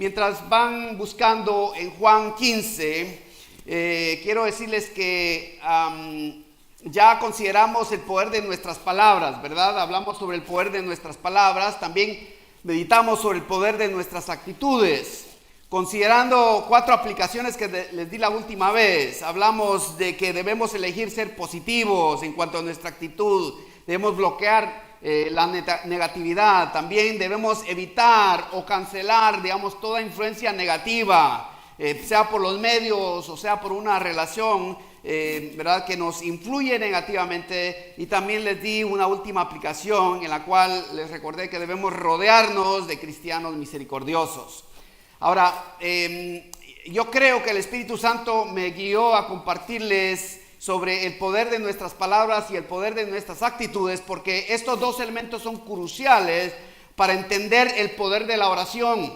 Mientras van buscando en Juan 15, quiero decirles que ya consideramos el poder de nuestras palabras, ¿verdad? Hablamos sobre el poder de nuestras palabras, también meditamos sobre el poder de nuestras actitudes. Considerando 4 aplicaciones que les di la última vez, hablamos de que debemos elegir ser positivos en cuanto a nuestra actitud, debemos bloquear la negatividad, también debemos evitar o cancelar, digamos, toda influencia negativa, sea por los medios o sea por una relación, ¿verdad?, que nos influye negativamente. Y también les di una última aplicación en la cual les recordé que debemos rodearnos de cristianos misericordiosos. Ahora, yo creo que el Espíritu Santo me guió a compartirles sobre el poder de nuestras palabras y el poder de nuestras actitudes, porque estos 2 elementos son cruciales para entender el poder de la oración.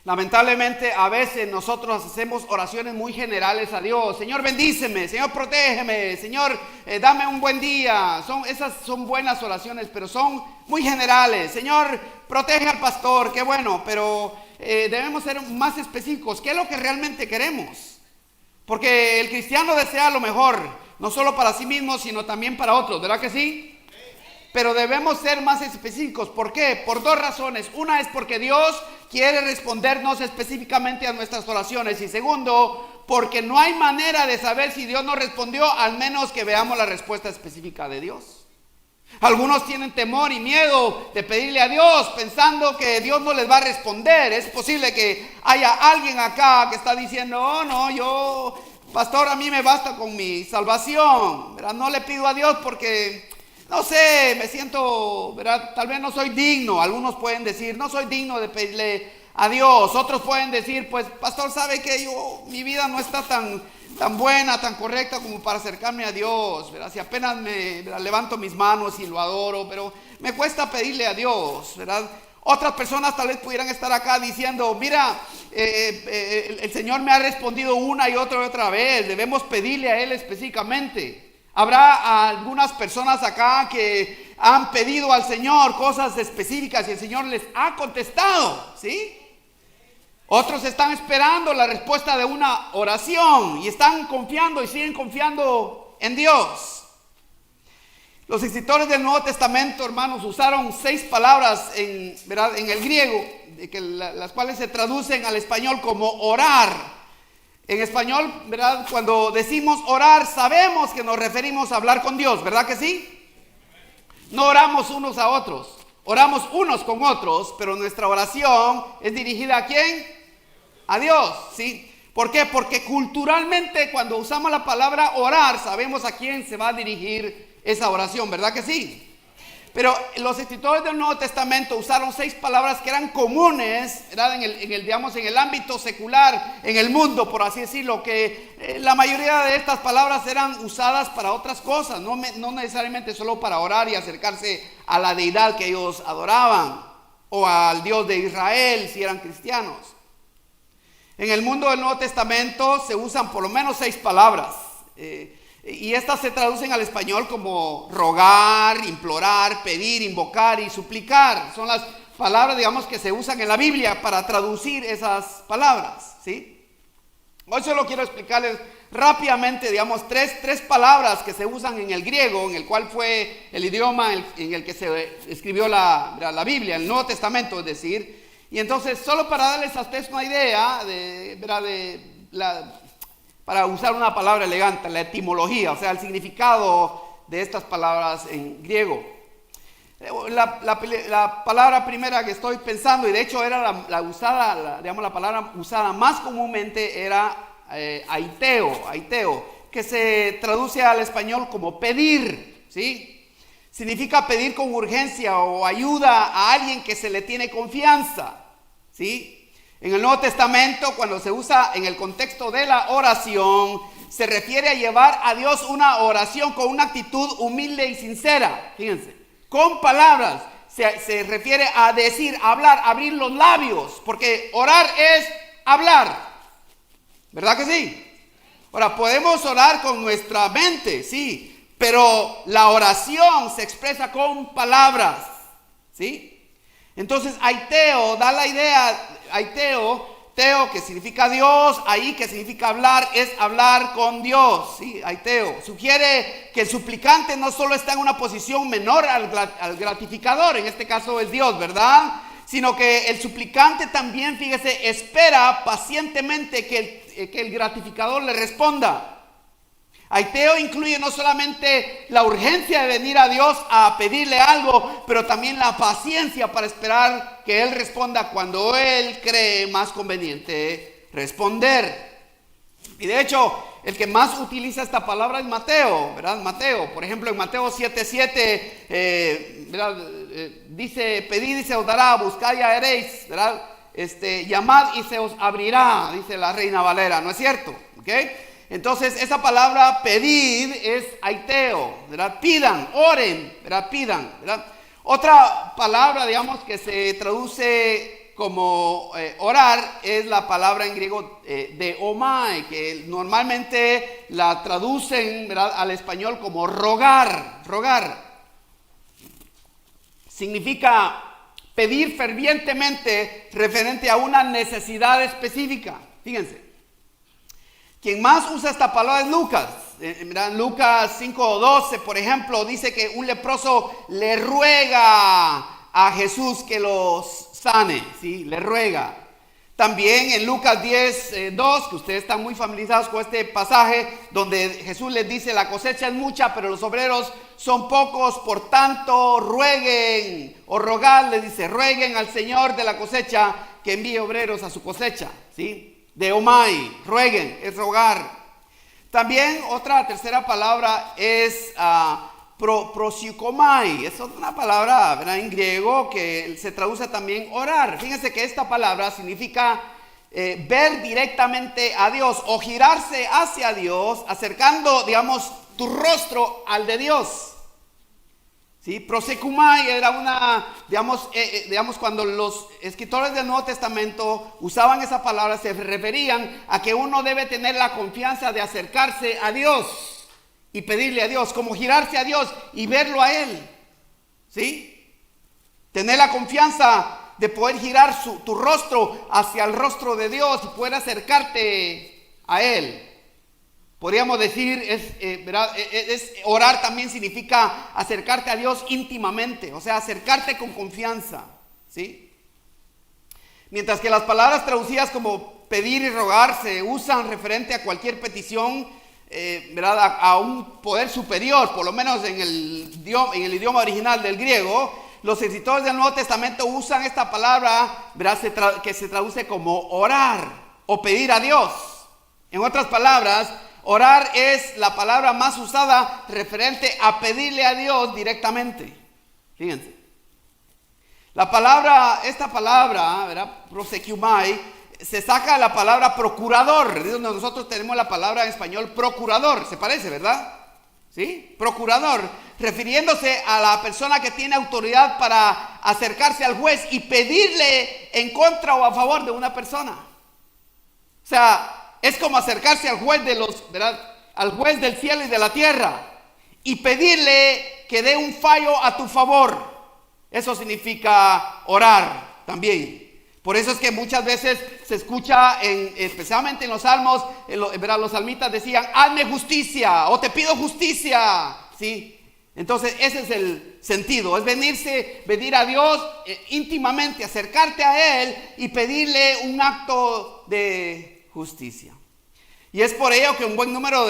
Lamentablemente, a veces nosotros hacemos oraciones muy generales a Dios. Señor, bendíceme, Señor, protégeme, Señor, dame un buen día. Esas son buenas oraciones, pero son muy generales. Señor, protege al pastor, qué bueno, pero debemos ser más específicos. ¿Qué es lo que realmente queremos? Porque el cristiano desea lo mejor, no solo para sí mismo, sino también para otros, ¿verdad que sí? Pero debemos ser más específicos. ¿Por qué? Por 2 razones. Una es porque Dios quiere respondernos específicamente a nuestras oraciones. Y segundo, porque no hay manera de saber si Dios nos respondió, al menos que veamos la respuesta específica de Dios. Algunos tienen temor y miedo de pedirle a Dios pensando que Dios no les va a responder. Es posible que haya alguien acá que está diciendo, oh no, yo, pastor, a mí me basta con mi salvación, ¿verdad? No le pido a Dios porque, no sé, me siento, ¿verdad?, tal vez no soy digno. Algunos pueden decir, no soy digno de pedirle a Dios. Otros pueden decir, pues pastor, sabe que mi vida no está tan buena, tan correcta como para acercarme a Dios, ¿verdad? Si apenas levanto mis manos y lo adoro, pero me cuesta pedirle a Dios, ¿verdad? Otras personas tal vez pudieran estar acá diciendo, mira, el Señor me ha respondido una y otra vez, debemos pedirle a Él específicamente. Habrá algunas personas acá que han pedido al Señor cosas específicas y el Señor les ha contestado, ¿sí? Otros están esperando la respuesta de una oración y están confiando y siguen confiando en Dios. Los escritores del Nuevo Testamento, hermanos, usaron 6 palabras ¿verdad?, en el griego, las cuales se traducen al español como orar. En español, ¿verdad?, cuando decimos orar, sabemos que nos referimos a hablar con Dios, ¿verdad que sí? No oramos unos a otros, oramos unos con otros, pero nuestra oración es dirigida ¿a quién? A Dios, ¿sí? ¿Por qué? Porque culturalmente cuando usamos la palabra orar, sabemos a quién se va a dirigir esa oración, ¿verdad que sí? Pero los escritores del Nuevo Testamento usaron 6 palabras que eran comunes, ¿verdad?, en el ámbito secular, en el mundo, por así decirlo, que la mayoría de estas palabras eran usadas para otras cosas, no necesariamente solo para orar y acercarse a la deidad que ellos adoraban, o al Dios de Israel, si eran cristianos. En el mundo del Nuevo Testamento se usan por lo menos 6 palabras, y estas se traducen al español como rogar, implorar, pedir, invocar y suplicar. Son las palabras, digamos, que se usan en la Biblia para traducir esas palabras, ¿sí? Hoy solo quiero explicarles rápidamente, digamos, tres palabras que se usan en el griego, en el cual fue el idioma en el que se escribió la Biblia, el Nuevo Testamento, es decir. Y entonces, solo para darles a ustedes una idea para usar una palabra elegante, la etimología, o sea, el significado de estas palabras en griego. La palabra primera que estoy pensando, y de hecho era la palabra usada más comúnmente, era aiteo, que se traduce al español como pedir, ¿sí? Significa pedir con urgencia o ayuda a alguien que se le tiene confianza, ¿sí? En el Nuevo Testamento, cuando se usa en el contexto de la oración, se refiere a llevar a Dios una oración con una actitud humilde y sincera. Fíjense, con palabras se refiere a decir, hablar, abrir los labios, porque orar es hablar, ¿verdad que sí? Ahora, podemos orar con nuestra mente, sí, pero la oración se expresa con palabras, ¿sí? Entonces, aiteo da la idea, Teo, que significa Dios, ahí que significa hablar, es hablar con Dios, ¿sí? Aiteo. Sugiere que el suplicante no solo está en una posición menor al gratificador, en este caso es Dios, ¿verdad? Sino que el suplicante también, fíjese, espera pacientemente que el gratificador le responda. Aiteo incluye no solamente la urgencia de venir a Dios a pedirle algo, pero también la paciencia para esperar que Él responda cuando Él cree más conveniente responder. Y de hecho, el que más utiliza esta palabra es Mateo, ¿verdad? Mateo, por ejemplo, en Mateo 7:7, ¿verdad? Dice, pedid y se os dará, buscad y hallaréis, ¿verdad? Llamad y se os abrirá, dice la Reina Valera, ¿no es cierto? ¿Ok? Entonces, esa palabra pedid es aiteo, ¿verdad? Pidan, oren, ¿verdad? Pidan, ¿verdad? Otra palabra, digamos, que se traduce como orar es la palabra en griego de omai, que normalmente la traducen, ¿verdad?, al español como rogar, rogar. Significa pedir fervientemente referente a una necesidad específica. Fíjense. Quien más usa esta palabra es Lucas. Lucas 5:12, por ejemplo, dice que un leproso le ruega a Jesús que los sane, ¿sí? Le ruega. También en Lucas 10:2, que ustedes están muy familiarizados con este pasaje, donde Jesús les dice, la cosecha es mucha, pero los obreros son pocos, por tanto rueguen, o rogad, les dice, rueguen al Señor de la cosecha que envíe obreros a su cosecha, ¿sí? De omai, rueguen, es rogar. También otra tercera palabra es prosikomai. Es una palabra, ¿verdad?, en griego que se traduce también orar. Fíjense que esta palabra significa ver directamente a Dios o girarse hacia Dios, acercando, digamos, tu rostro al de Dios. ¿Sí? Prosekumai era una, digamos, cuando los escritores del Nuevo Testamento usaban esa palabra, se referían a que uno debe tener la confianza de acercarse a Dios y pedirle a Dios, como girarse a Dios y verlo a Él, ¿sí? Tener la confianza de poder girar tu rostro hacia el rostro de Dios y poder acercarte a Él. Podríamos decir, ¿verdad? Orar también significa acercarte a Dios íntimamente, o sea, acercarte con confianza, ¿sí? Mientras que las palabras traducidas como pedir y rogar se usan referente a cualquier petición, ¿verdad?, a un poder superior, por lo menos en el idioma original del griego. Los escritores del Nuevo Testamento usan esta palabra, ¿verdad?, que se traduce como orar o pedir a Dios. En otras palabras, orar es la palabra más usada referente a pedirle a Dios directamente. Fíjense. Esta palabra, ¿verdad?, prosekiumai, se saca de la palabra procurador. Nosotros tenemos la palabra en español procurador. Se parece, ¿verdad? ¿Sí? Procurador, refiriéndose a la persona que tiene autoridad para acercarse al juez y pedirle en contra o a favor de una persona. O sea, es como acercarse al juez ¿verdad?, al juez del cielo y de la tierra y pedirle que dé un fallo a tu favor. Eso significa orar también. Por eso es que muchas veces se escucha, especialmente en los salmos, ¿verdad?, los salmitas decían, hazme justicia o te pido justicia, ¿sí? Entonces ese es el sentido, es venir a Dios íntimamente, acercarte a Él y pedirle un acto de justicia. Y es por ello que un buen número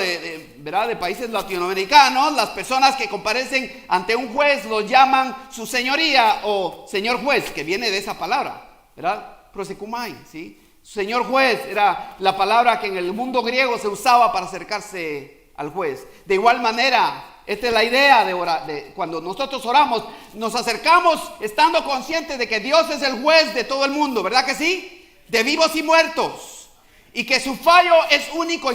¿verdad?, de países latinoamericanos, las personas que comparecen ante un juez los llaman su señoría o señor juez, que viene de esa palabra, ¿verdad? Prosekumai, ¿sí? Señor juez era la palabra que en el mundo griego se usaba para acercarse al juez. De igual manera, esta es la idea de orar. Cuando nosotros oramos, nos acercamos estando conscientes de que Dios es el juez de todo el mundo, ¿verdad que sí? De vivos y muertos. Y que su fallo es único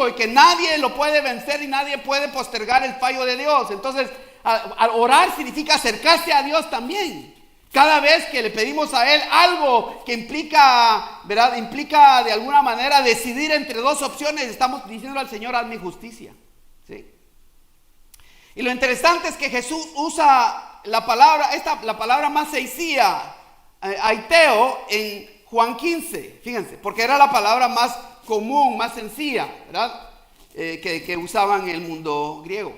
y que nadie lo puede vencer y nadie puede postergar el fallo de Dios. Entonces, al orar significa acercarse a Dios también. Cada vez que le pedimos a Él algo que implica, ¿verdad?, implica de alguna manera decidir entre dos opciones, estamos diciendo al Señor, hazme justicia, ¿sí? Y lo interesante es que Jesús usa la palabra más seisía, aiteo, en Juan 15, fíjense, porque era la palabra más común, más sencilla, ¿verdad? Que usaban en el mundo griego.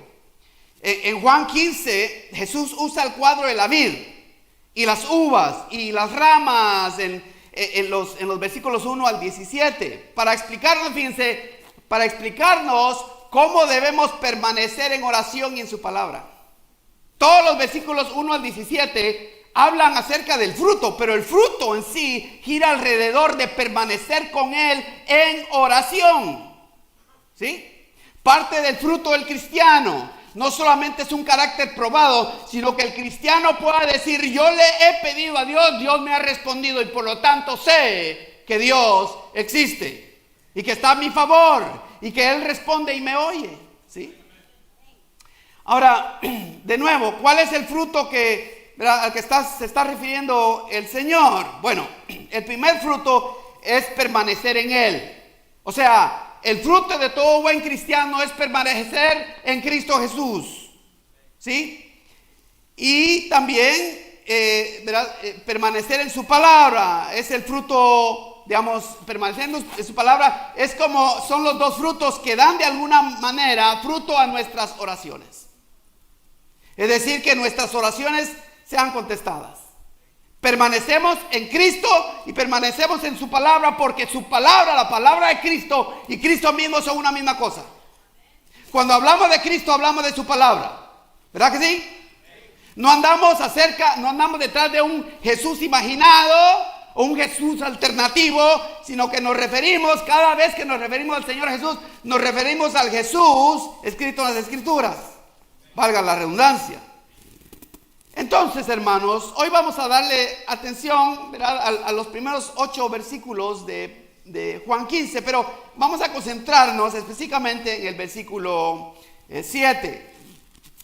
En Juan 15, Jesús usa el cuadro de la vid y las uvas y las ramas en los versículos 1 al 17, para explicarnos, fíjense, para explicarnos cómo debemos permanecer en oración y en su palabra. Todos los versículos 1 al 17 hablan acerca del fruto, pero el fruto en sí gira alrededor de permanecer con Él en oración. ¿Sí? Parte del fruto del cristiano no solamente es un carácter probado, sino que el cristiano pueda decir: yo le he pedido a Dios, Dios me ha respondido, y por lo tanto sé que Dios existe y que está a mi favor y que Él responde y me oye. ¿Sí? Ahora, de nuevo, ¿cuál es el fruto al que se está refiriendo el Señor? Bueno, el primer fruto es permanecer en Él. O sea, el fruto de todo buen cristiano es permanecer en Cristo Jesús. ¿Sí? Y también permanecer en su palabra. Es el fruto, digamos, permanecer en su palabra. Es como son los dos frutos que dan de alguna manera fruto a nuestras oraciones. Es decir, que nuestras oraciones sean contestadas. Permanecemos en Cristo y permanecemos en su palabra, porque su palabra, la palabra de Cristo y Cristo mismo son una misma cosa. Cuando hablamos de Cristo, hablamos de su palabra. ¿Verdad que sí? No andamos detrás de un Jesús imaginado o un Jesús alternativo, sino que nos referimos, cada vez que nos referimos al Señor Jesús, nos referimos al Jesús escrito en las Escrituras. Valga la redundancia. Entonces, hermanos, hoy vamos a darle atención, ¿verdad?, a los primeros 8 versículos de Juan 15, pero vamos a concentrarnos específicamente en el versículo 7.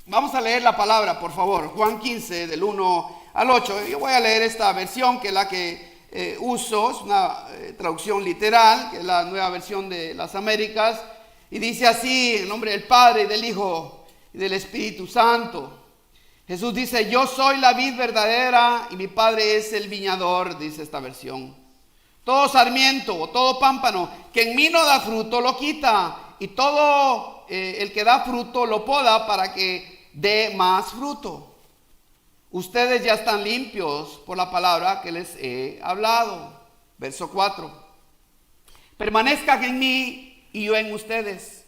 Vamos a leer la palabra, por favor. Juan 15, del 1 al 8. Yo voy a leer esta versión, que es la que uso, es una traducción literal, que es la Nueva Versión de las Américas, y dice así: en nombre del Padre, y del Hijo, y del Espíritu Santo. Jesús dice: yo soy la vid verdadera y mi Padre es el viñador, dice esta versión. Todo sarmiento o todo pámpano que en mí no da fruto lo quita, y todo el que da fruto lo poda para que dé más fruto. Ustedes ya están limpios por la palabra que les he hablado. Verso 4. Permanezcan en mí y yo en ustedes.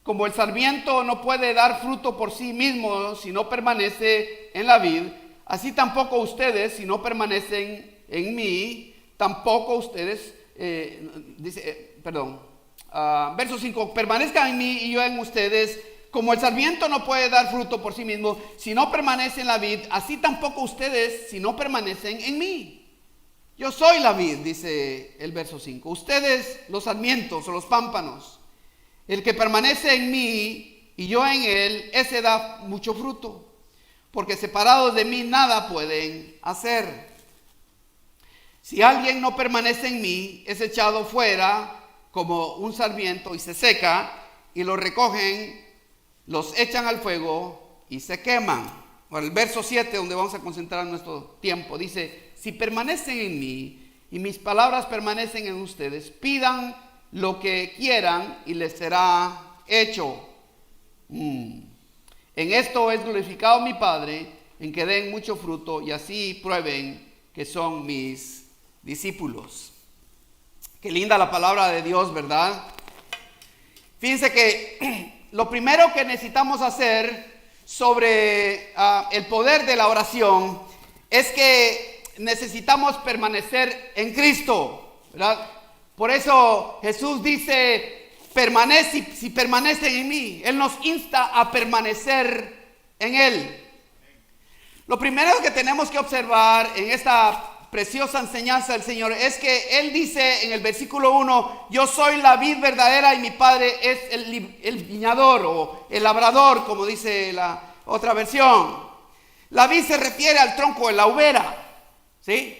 Como el sarmiento no puede dar fruto por sí mismo si no permanece en la vid, así tampoco ustedes, si no permanecen en mí, tampoco ustedes, verso 5, permanezcan en mí y yo en ustedes. Como el sarmiento no puede dar fruto por sí mismo si no permanece en la vid, así tampoco ustedes, si no permanecen en mí. Yo soy la vid, dice el verso 5. Ustedes los sarmientos o los pámpanos. El que permanece en mí y yo en él, ese da mucho fruto, porque separados de mí nada pueden hacer. Si alguien no permanece en mí, es echado fuera como un sarmiento y se seca, y lo recogen, los echan al fuego y se queman. Ahora, el verso 7, donde vamos a concentrar nuestro tiempo, dice: si permanecen en mí y mis palabras permanecen en ustedes, pidan lo que quieran y les será hecho. En esto es glorificado mi Padre, en que den mucho fruto y así prueben que son mis discípulos. Qué linda la palabra de Dios, ¿verdad? Fíjense que lo primero que necesitamos hacer sobre el poder de la oración es que necesitamos permanecer en Cristo, ¿verdad? Por eso Jesús dice: permanece, si permanecen en mí. Él nos insta a permanecer en Él. Lo primero que tenemos que observar en esta preciosa enseñanza del Señor es que Él dice en el versículo 1: yo soy la vid verdadera y mi Padre es el viñador o el labrador, como dice la otra versión. La vid se refiere al tronco de la higuera, ¿sí?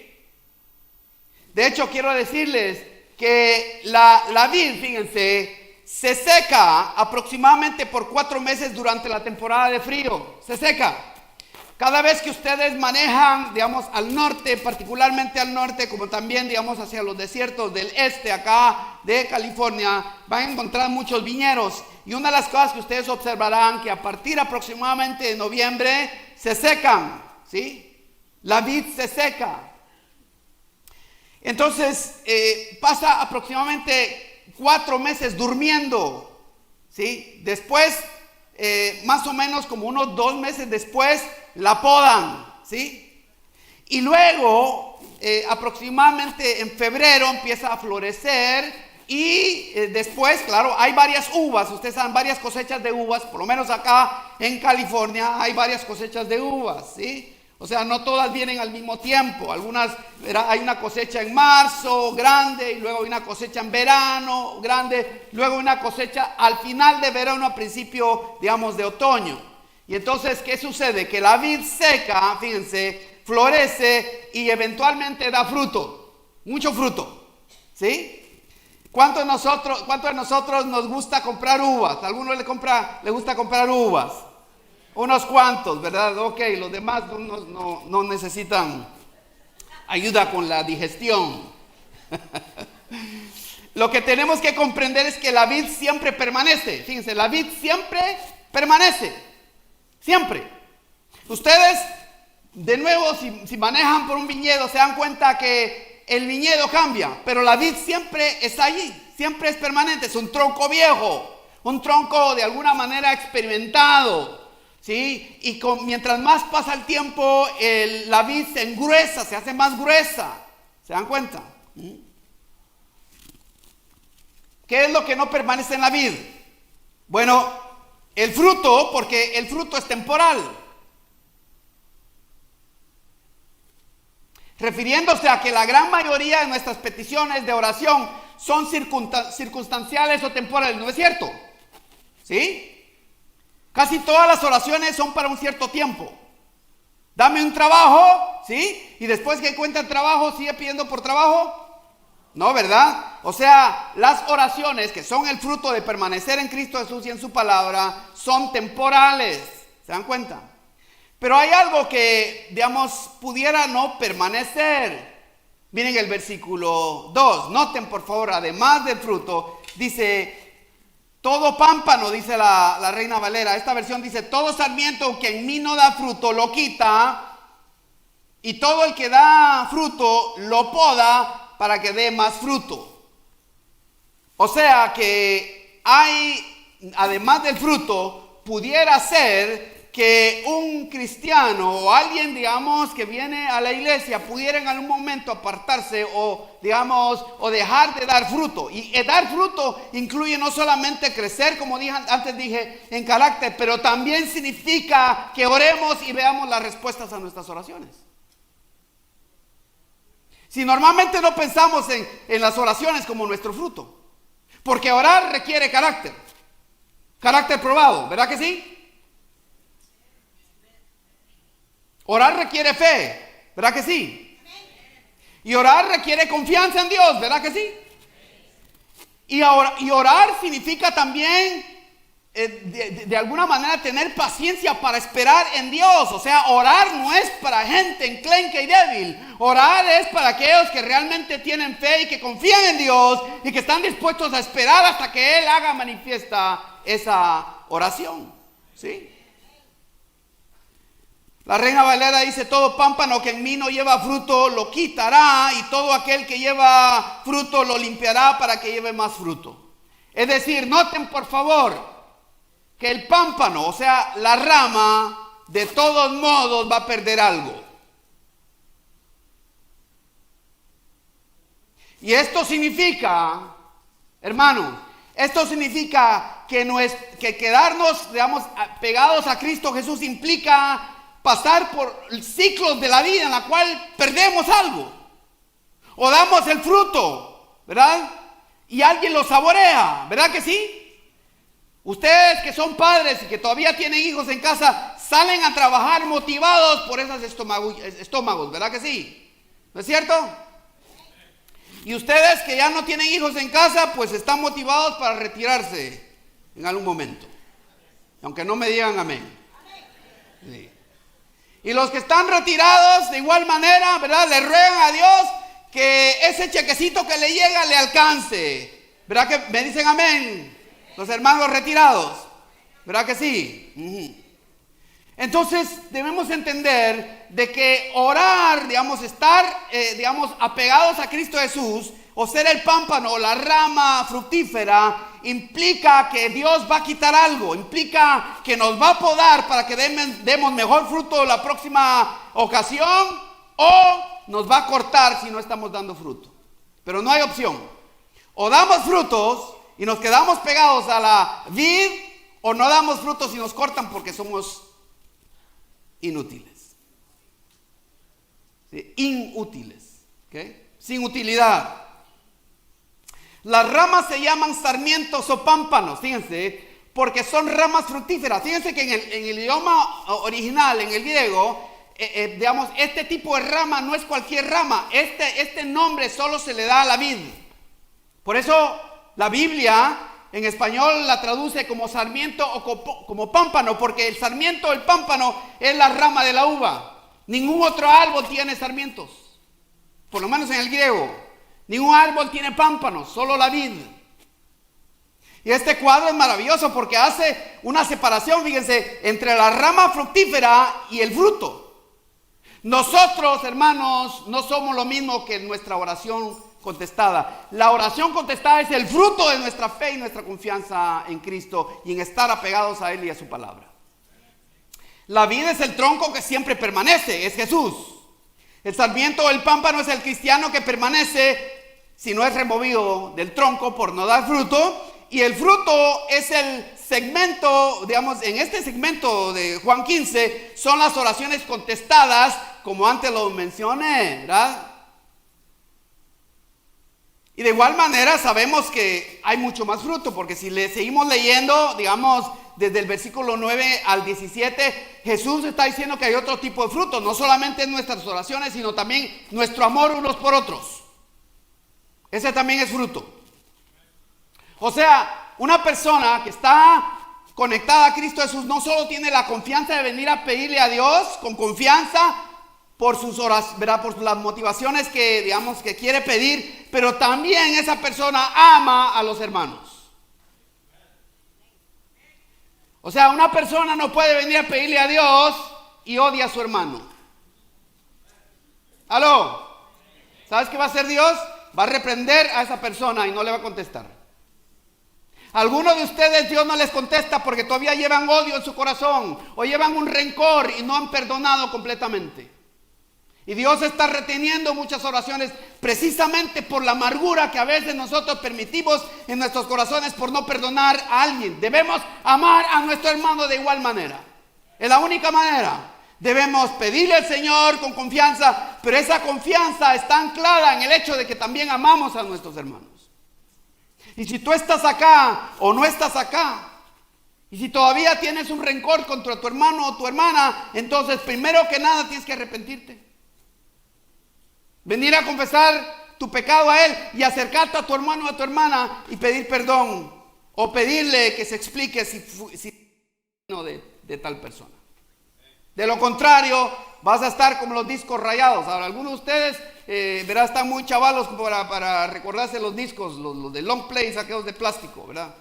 De hecho, quiero decirles que la vid, fíjense, se seca aproximadamente por 4 meses durante la temporada de frío. Se seca. Cada vez que ustedes manejan, digamos, al norte, particularmente al norte, como también, digamos, hacia los desiertos del este, acá de California, van a encontrar muchos viñedos. Y una de las cosas que ustedes observarán, que a partir aproximadamente de noviembre, se secan, ¿sí? La vid se seca. Entonces, pasa aproximadamente 4 meses durmiendo, ¿sí? Después, más o menos como unos 2 meses después, la podan, ¿sí? Y luego, aproximadamente en febrero empieza a florecer y después, claro, hay varias uvas. Ustedes saben, varias cosechas de uvas, por lo menos acá en California hay varias cosechas de uvas, ¿sí? O sea, no todas vienen al mismo tiempo. Algunas, hay una cosecha en marzo grande, y luego hay una cosecha en verano grande, luego una cosecha al final de verano, a principio, digamos, de otoño. Y entonces, ¿qué sucede? Que la vid seca, fíjense, florece y eventualmente da fruto, mucho fruto, ¿sí? ¿Cuántos de nosotros nos gusta comprar uvas? ¿A alguno le gusta comprar uvas? Unos cuantos, ¿verdad? Ok, los demás no necesitan ayuda con la digestión. Lo que tenemos que comprender es que la vid siempre permanece. Fíjense, la vid siempre permanece. Siempre. Ustedes, de nuevo, si manejan por un viñedo, se dan cuenta que el viñedo cambia, pero la vid siempre está allí, siempre es permanente. Es un tronco viejo, un tronco de alguna manera experimentado, ¿sí? Y mientras más pasa el tiempo, la vid se engruesa, se hace más gruesa. ¿Se dan cuenta? ¿Qué es lo que no permanece en la vid? Bueno, el fruto, porque el fruto es temporal. Refiriéndose a que la gran mayoría de nuestras peticiones de oración son circunstanciales o temporales, ¿no es cierto? ¿Sí? Casi todas las oraciones son para un cierto tiempo. Dame un trabajo, ¿sí? Y después que encuentra el trabajo, ¿sigue pidiendo por trabajo? No, ¿verdad? O sea, las oraciones que son el fruto de permanecer en Cristo Jesús y en su palabra son temporales. ¿Se dan cuenta? Pero hay algo que, digamos, pudiera no permanecer. Miren el versículo 2. Noten, por favor, además del fruto, dice, todo pámpano, dice la Reina Valera. Esta versión dice, todo sarmiento que en mí no da fruto lo quita, y todo el que da fruto lo poda para que dé más fruto. O sea que hay, además del fruto, pudiera ser que un cristiano o alguien, digamos, que viene a la iglesia pudiera en algún momento apartarse o, digamos, o dejar de dar fruto. Y dar fruto incluye no solamente crecer, como antes dije, en carácter, pero también significa que oremos y veamos las respuestas a nuestras oraciones. Si normalmente no pensamos en las oraciones como nuestro fruto, porque orar requiere carácter probado, ¿verdad que sí? Orar requiere fe, ¿verdad que sí? Y orar requiere confianza en Dios, ¿verdad que sí? Y orar significa también, de alguna manera, tener paciencia para esperar en Dios. O sea, orar no es para gente enclenque y débil. Orar es para aquellos que realmente tienen fe y que confían en Dios y que están dispuestos a esperar hasta que Él haga manifiesta esa oración, ¿sí? La Reina Valera dice, todo pámpano que en mí no lleva fruto lo quitará, y todo aquel que lleva fruto lo limpiará para que lleve más fruto. Es decir, noten por favor que el pámpano, o sea, la rama, de todos modos va a perder algo. Y esto significa, hermanos, esto significa que quedarnos, digamos, pegados a Cristo Jesús implica pasar por ciclos de la vida en la cual perdemos algo o damos el fruto, ¿verdad? Y alguien lo saborea, ¿verdad que sí? Ustedes que son padres y que todavía tienen hijos en casa salen a trabajar motivados por esos estómagos, ¿verdad que sí? ¿No es cierto? Y ustedes que ya no tienen hijos en casa, pues están motivados para retirarse en algún momento, aunque no me digan amén. Sí. Y los que están retirados, de igual manera, ¿verdad? Le ruegan a Dios que ese chequecito que le llega le alcance. ¿Verdad que me dicen amén? Los hermanos retirados. ¿Verdad que sí? Entonces debemos entender de que orar, digamos, estar, apegados a Cristo Jesús, o ser el pámpano o la rama fructífera, implica que Dios va a quitar algo, implica que nos va a podar para que demos mejor fruto la próxima ocasión, o nos va a cortar si no estamos dando fruto. Pero no hay opción. O damos frutos y nos quedamos pegados a la vid, o no damos frutos y nos cortan porque somos inútiles. ¿Sí? Inútiles. ¿Okay? Sin utilidad. Las ramas se llaman sarmientos o pámpanos, fíjense, porque son ramas fructíferas. Fíjense que en el idioma original, en el griego, este tipo de rama no es cualquier rama. Este nombre solo se le da a la vid. Por eso la Biblia en español la traduce como sarmiento o como pámpano, porque el sarmiento o el pámpano es la rama de la uva. Ningún otro árbol tiene sarmientos, por lo menos en el griego. Ningún árbol tiene pámpanos, solo la vid. Y este cuadro es maravilloso porque hace una separación, fíjense, entre la rama fructífera y el fruto. Nosotros, hermanos, no somos lo mismo que nuestra oración contestada. La oración contestada es el fruto de nuestra fe y nuestra confianza en Cristo y en estar apegados a Él y a su palabra. La vid es el tronco que siempre permanece, es Jesús. El sarmiento o el pámpano es el cristiano que permanece si no es removido del tronco por no dar fruto. Y el fruto es el segmento, digamos, en este segmento de Juan 15, son las oraciones contestadas, como antes lo mencioné, ¿verdad? Y de igual manera sabemos que hay mucho más fruto, porque si le seguimos leyendo, digamos, desde el versículo 9 al 17, Jesús está diciendo que hay otro tipo de fruto, no solamente en nuestras oraciones, sino también nuestro amor unos por otros. Ese también es fruto. O sea, una persona que está conectada a Cristo Jesús no solo tiene la confianza de venir a pedirle a Dios con confianza por sus horas, ¿verdad? Por las motivaciones que, digamos, que quiere pedir, pero también esa persona ama a los hermanos. O sea, una persona no puede venir a pedirle a Dios y odia a su hermano. ¿Aló? ¿Sabes qué va a hacer Dios? Va a reprender a esa persona y no le va a contestar. Algunos de ustedes Dios no les contesta porque todavía llevan odio en su corazón o llevan un rencor y no han perdonado completamente. Y Dios está reteniendo muchas oraciones precisamente por la amargura que a veces nosotros permitimos en nuestros corazones por no perdonar a alguien. Debemos amar a nuestro hermano de igual manera. Es la única manera. Debemos pedirle al Señor con confianza, pero esa confianza está anclada en el hecho de que también amamos a nuestros hermanos. Y si tú estás acá o no estás acá, y si todavía tienes un rencor contra tu hermano o tu hermana, entonces primero que nada tienes que arrepentirte. Venir a confesar tu pecado a Él y acercarte a tu hermano o a tu hermana y pedir perdón, o pedirle que se explique si no de tal persona. De lo contrario, vas a estar como los discos rayados. Ahora, algunos de ustedes, ¿verdad? Están muy chavalos para recordarse los discos, los de long plays, aquellos de plástico, ¿verdad?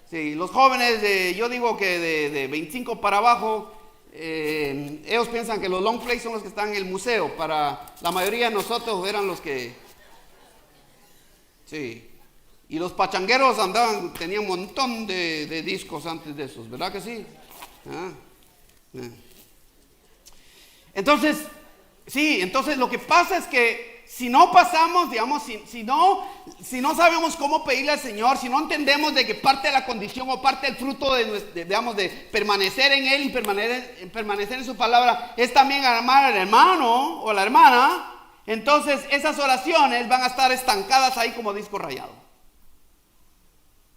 Sí, los jóvenes, yo digo que de 25 para abajo, ellos piensan que los long plays son los que están en el museo. Para la mayoría de nosotros eran los que... Sí. Y los pachangueros tenían un montón de discos antes de esos, ¿verdad que sí? Entonces, sí, entonces lo que pasa es que si no pasamos, digamos, si no sabemos cómo pedirle al Señor, si no entendemos de que parte de la condición o parte del fruto de permanecer en Él y permanecer en su palabra es también amar al hermano o a la hermana, entonces esas oraciones van a estar estancadas ahí como disco rayado.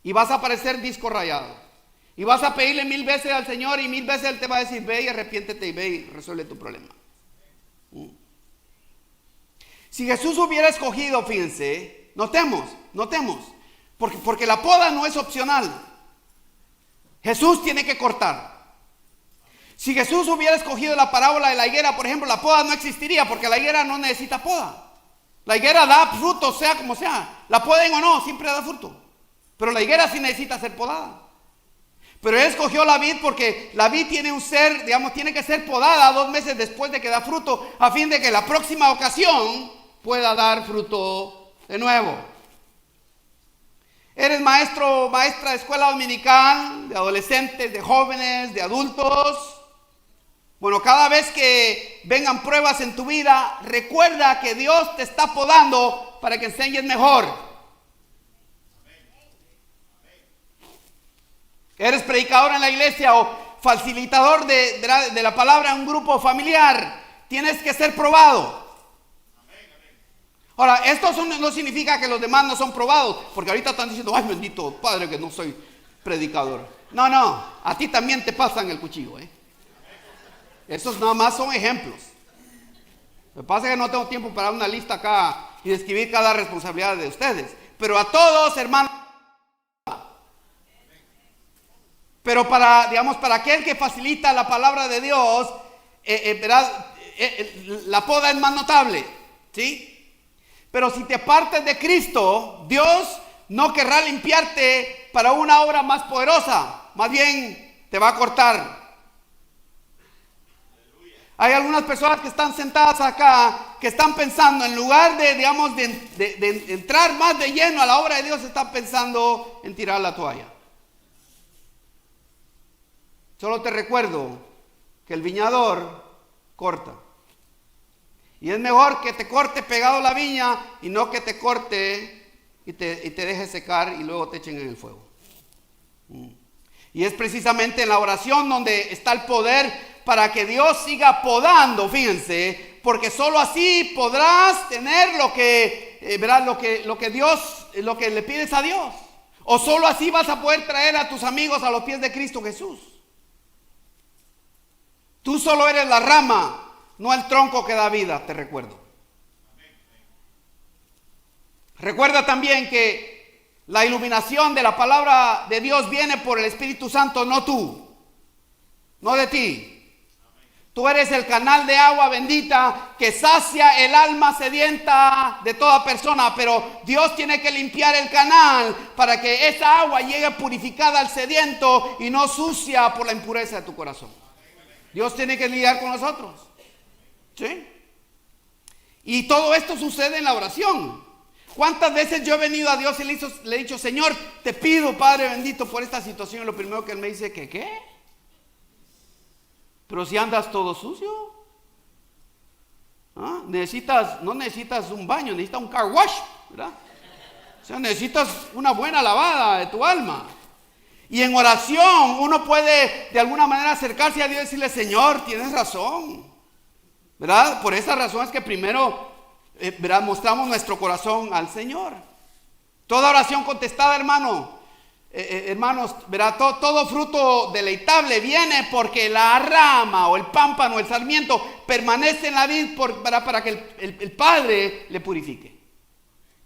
Y vas a parecer disco rayado. Y vas a pedirle 1000 veces al Señor y 1000 veces Él te va a decir, ve y arrepiéntete y ve y resuelve tu problema. Si Jesús hubiera escogido, fíjense, notemos, porque la poda no es opcional. Jesús tiene que cortar. Si Jesús hubiera escogido la parábola de la higuera, por ejemplo, la poda no existiría porque la higuera no necesita poda. La higuera da fruto, sea como sea. La poden o no, siempre da fruto. Pero la higuera sí necesita ser podada. Pero él escogió la vid porque la vid tiene un ser, digamos, tiene que ser podada 2 meses después de que da fruto, a fin de que la próxima ocasión pueda dar fruto de nuevo. Eres maestro o maestra de escuela dominical, de adolescentes, de jóvenes, de adultos. Bueno, cada vez que vengan pruebas en tu vida, recuerda que Dios te está podando para que enseñes mejor. Eres predicador en la iglesia o facilitador de la palabra en un grupo familiar, tienes que ser probado. Ahora, esto no significa que los demás no son probados, porque ahorita están diciendo, ay, bendito Padre, que no soy predicador. No, a ti también te pasan el cuchillo, Esos nada más son ejemplos. Lo que pasa es que no tengo tiempo para una lista acá y describir cada responsabilidad de ustedes. Pero a todos, hermanos. Pero para aquel que facilita la palabra de Dios, la poda es más notable, ¿sí? Pero si te apartas de Cristo, Dios no querrá limpiarte para una obra más poderosa. Más bien, te va a cortar. Hay algunas personas que están sentadas acá, que están pensando, en lugar de entrar más de lleno a la obra de Dios, están pensando en tirar la toalla. Solo te recuerdo que el viñador corta. Y es mejor que te corte pegado a la viña y no que te corte y te deje secar y luego te echen en el fuego. Y es precisamente en la oración donde está el poder para que Dios siga podando, fíjense, porque solo así podrás tener lo que le pides a Dios. O solo así vas a poder traer a tus amigos a los pies de Cristo Jesús. Tú solo eres la rama, no el tronco que da vida, te recuerdo. Recuerda también que la iluminación de la palabra de Dios viene por el Espíritu Santo, no tú, no de ti. Tú eres el canal de agua bendita que sacia el alma sedienta de toda persona, pero Dios tiene que limpiar el canal para que esa agua llegue purificada al sediento y no sucia por la impureza de tu corazón. Dios tiene que lidiar con nosotros, ¿sí? Y todo esto sucede en la oración. ¿Cuántas veces yo he venido a Dios y le he dicho, Señor, te pido, Padre bendito, por esta situación? Y lo primero que Él me dice, ¿qué? Pero si andas todo sucio, no necesitas un baño, necesitas un car wash, ¿verdad? O sea, necesitas una buena lavada de tu alma. Y en oración uno puede de alguna manera acercarse a Dios y decirle, Señor, tienes razón, ¿verdad? Por esa razón es que primero, ¿verdad?, mostramos nuestro corazón al Señor. Toda oración contestada, hermanos, ¿verdad? Todo fruto deleitable viene porque la rama o el pámpano o el sarmiento permanece en la vid para que el Padre le purifique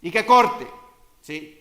y que corte, ¿sí?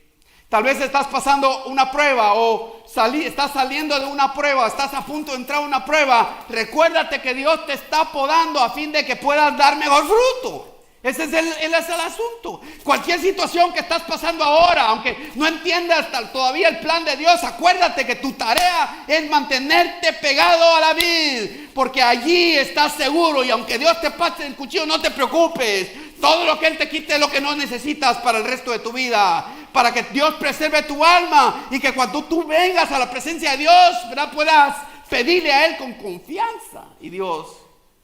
Tal vez estás pasando una prueba o estás saliendo de una prueba, estás a punto de entrar a una prueba. Recuérdate que Dios te está podando a fin de que puedas dar mejor fruto. Ese es el asunto. Cualquier situación que estás pasando ahora, aunque no entiendas todavía el plan de Dios, acuérdate que tu tarea es mantenerte pegado a la vid, porque allí estás seguro. Y aunque Dios te pase el cuchillo, no te preocupes. Todo lo que Él te quite es lo que no necesitas para el resto de tu vida, para que Dios preserve tu alma y que cuando tú vengas a la presencia de Dios, ¿verdad?, puedas pedirle a Él con confianza y Dios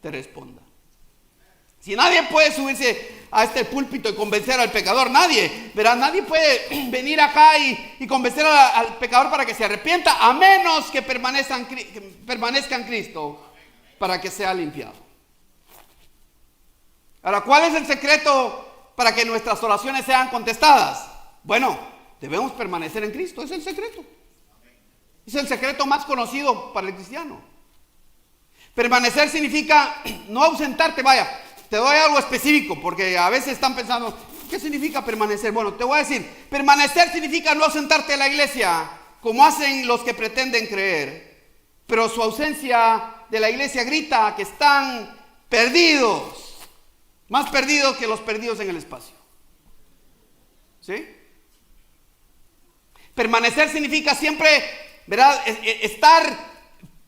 te responda. Si nadie puede subirse a este púlpito y convencer al pecador, nadie, ¿verdad? Nadie puede venir acá y convencer al pecador para que se arrepienta, a menos que permanezca en Cristo para que sea limpiado. Ahora, ¿cuál es el secreto para que nuestras oraciones sean contestadas? Bueno, debemos permanecer en Cristo, es el secreto. Es el secreto más conocido para el cristiano. Permanecer significa no ausentarte. Vaya, te doy algo específico, porque a veces están pensando, ¿qué significa permanecer? Bueno, te voy a decir, permanecer significa no ausentarte de la iglesia, como hacen los que pretenden creer, pero su ausencia de la iglesia grita que están perdidos, más perdidos que los perdidos en el espacio. ¿Sí? Permanecer significa siempre, ¿verdad?, estar,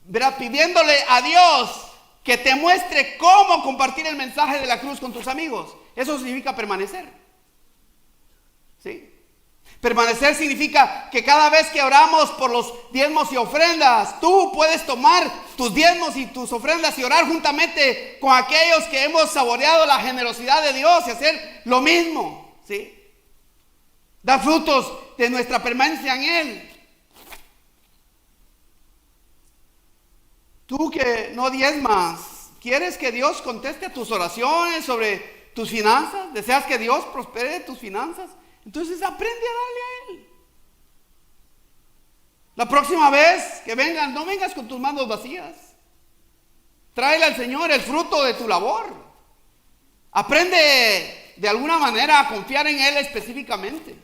¿verdad?, pidiéndole a Dios que te muestre cómo compartir el mensaje de la cruz con tus amigos. Eso significa permanecer. ¿Sí? Permanecer significa que cada vez que oramos por los diezmos y ofrendas, tú puedes tomar tus diezmos y tus ofrendas y orar juntamente con aquellos que hemos saboreado la generosidad de Dios y hacer lo mismo. ¿Sí? Dar frutos de nuestra permanencia en Él. Tú que no diezmas, ¿quieres que Dios conteste tus oraciones sobre tus finanzas? ¿Deseas que Dios prospere tus finanzas? Entonces aprende a darle a Él. La próxima vez que vengas, no vengas con tus manos vacías. Tráele al Señor el fruto de tu labor. Aprende de alguna manera a confiar en Él específicamente.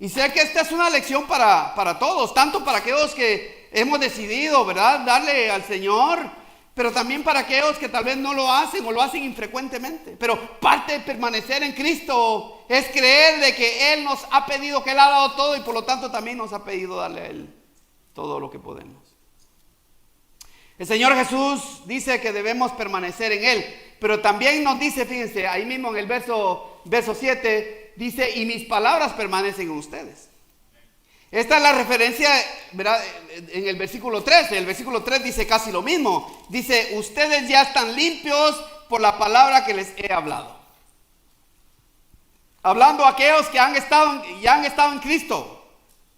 Y sé que esta es una lección para todos, tanto para aquellos que hemos decidido, ¿verdad?, darle al Señor, pero también para aquellos que tal vez no lo hacen o lo hacen infrecuentemente. Pero parte de permanecer en Cristo es creer de que Él nos ha pedido, que Él ha dado todo y por lo tanto también nos ha pedido darle a Él todo lo que podemos. El Señor Jesús dice que debemos permanecer en Él, pero también nos dice, fíjense, ahí mismo en el verso 7, dice, y mis palabras permanecen en ustedes. Esta es la referencia, ¿verdad?, en el versículo 13. El versículo 3 dice casi lo mismo. Dice, ustedes ya están limpios por la palabra que les he hablado. Hablando a aquellos que ya han estado en Cristo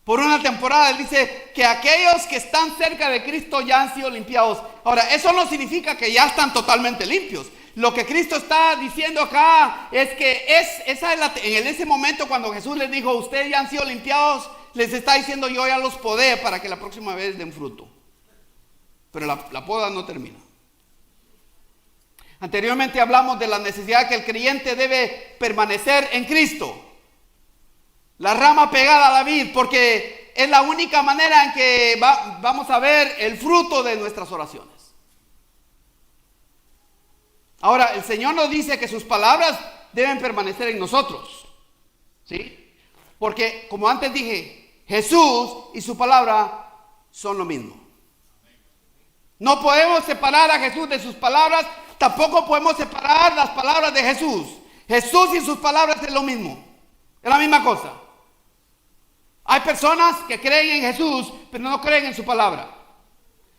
por una temporada. Él dice que aquellos que están cerca de Cristo ya han sido limpiados. Ahora, eso no significa que ya están totalmente limpios. Lo que Cristo está diciendo acá es que en ese momento cuando Jesús les dijo, ustedes ya han sido limpiados, les está diciendo, yo ya los podé para que la próxima vez den fruto. Pero la poda no termina. Anteriormente hablamos de la necesidad que el creyente debe permanecer en Cristo, la rama pegada a la vid, porque es la única manera en que vamos a ver el fruto de nuestras oraciones. Ahora, el Señor nos dice que sus palabras deben permanecer en nosotros, ¿sí? Porque, como antes dije, Jesús y su palabra son lo mismo. No podemos separar a Jesús de sus palabras, tampoco podemos separar las palabras de Jesús. Jesús y sus palabras es lo mismo, es la misma cosa. Hay personas que creen en Jesús, pero no creen en su palabra.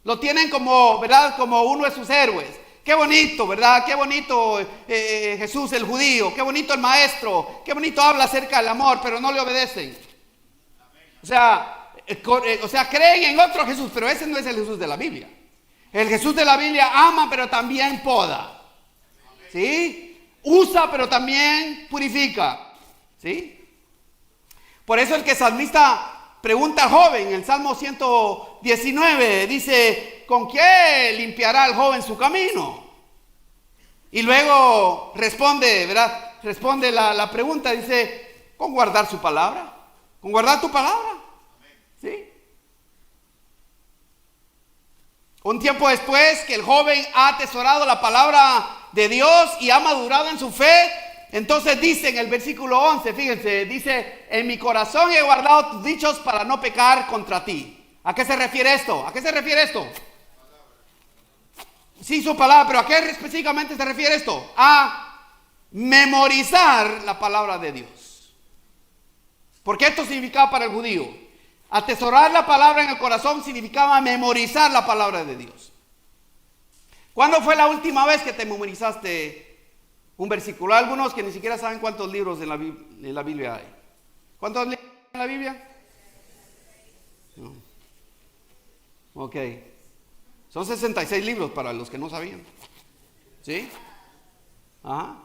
Lo tienen como, ¿verdad?, como uno de sus héroes. Qué bonito, ¿verdad? Qué bonito Jesús el judío, qué bonito el maestro, qué bonito habla acerca del amor, pero no le obedecen. O sea, creen en otro Jesús, pero ese no es el Jesús de la Biblia. El Jesús de la Biblia ama, pero también poda. ¿Sí? Usa, pero también purifica. ¿Sí? Por eso el que salmista pregunta al joven, en el Salmo 119, dice, ¿con qué limpiará el joven su camino? Y luego responde, ¿verdad? Responde la pregunta, dice, con guardar su palabra, con guardar tu palabra. ¿Sí? Un tiempo después que el joven ha atesorado la palabra de Dios y ha madurado en su fe, entonces dice en el versículo 11, fíjense, dice, en mi corazón he guardado tus dichos para no pecar contra ti. ¿A qué se refiere esto? ¿A qué se refiere esto? Sí, su palabra, pero ¿a qué específicamente se refiere esto? A memorizar la palabra de Dios. Porque esto significaba para el judío. Atesorar la palabra en el corazón significaba memorizar la palabra de Dios. ¿Cuándo fue la última vez que te memorizaste un versículo? Algunos que ni siquiera saben cuántos libros en la Biblia hay. ¿Cuántos libros hay en la Biblia? No. Ok. Son 66 libros para los que no sabían. ¿Sí? Ajá.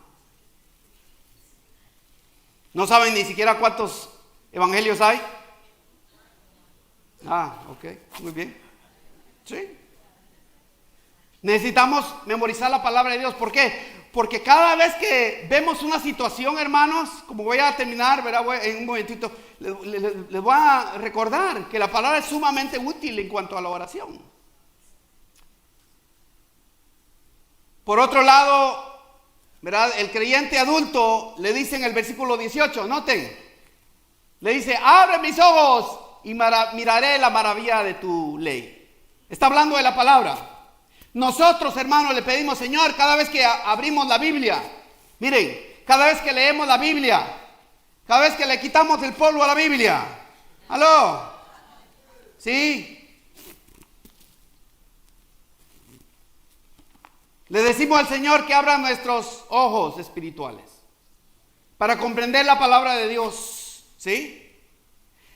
¿No saben ni siquiera cuántos evangelios hay? Ah, ok. Muy bien. ¿Sí? Necesitamos memorizar la palabra de Dios. ¿Por qué? Porque cada vez que vemos una situación, hermanos, como voy a terminar, ¿verdad?, en un momentito, les voy a recordar que la palabra es sumamente útil en cuanto a la oración. Por otro lado, ¿verdad? El creyente adulto le dice en el versículo 18, noten, le dice, abre mis ojos y miraré la maravilla de tu ley. Está hablando de la palabra. Nosotros, hermanos, le pedimos, Señor, cada vez que abrimos la Biblia, miren, cada vez que leemos la Biblia, cada vez que le quitamos el polvo a la Biblia, ¿aló? ¿Sí? Le decimos al Señor que abra nuestros ojos espirituales para comprender la palabra de Dios, ¿sí?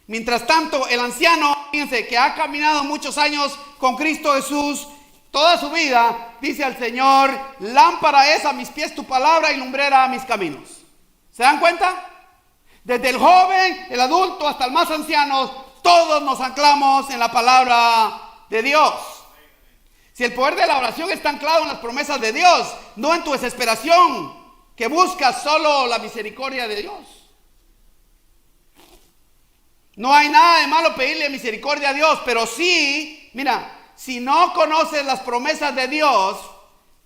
Mientras tanto, el anciano, fíjense, que ha caminado muchos años con Cristo Jesús, toda su vida, dice al Señor, lámpara es a mis pies tu palabra y lumbrera a mis caminos. ¿Se dan cuenta? Desde el joven, el adulto, hasta el más anciano, todos nos anclamos en la palabra de Dios. Si el poder de la oración está anclado en las promesas de Dios, no en tu desesperación, que buscas solo la misericordia de Dios. No hay nada de malo pedirle misericordia a Dios, pero sí, mira, si no conoces las promesas de Dios,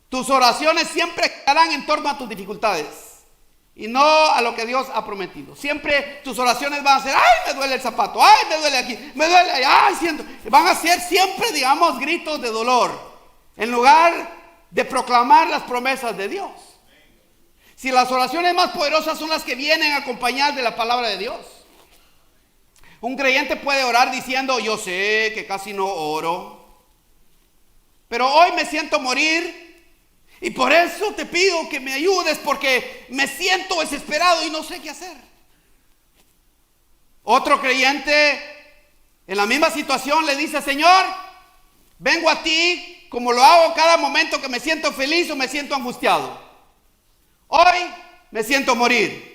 tus oraciones siempre estarán en torno a tus dificultades y no a lo que Dios ha prometido. Siempre tus oraciones van a ser, ay, me duele el zapato, ay, me duele aquí, me duele allá, ay, siento. Van a ser siempre, digamos, gritos de dolor, en lugar de proclamar las promesas de Dios. Si las oraciones más poderosas son las que vienen acompañadas de la palabra de Dios. Un creyente puede orar diciendo, yo sé que casi no oro, pero hoy me siento morir y por eso te pido que me ayudes porque me siento desesperado y no sé qué hacer. Otro creyente en la misma situación le dice, Señor, vengo a ti como lo hago cada momento que me siento feliz o me siento angustiado. Hoy me siento morir,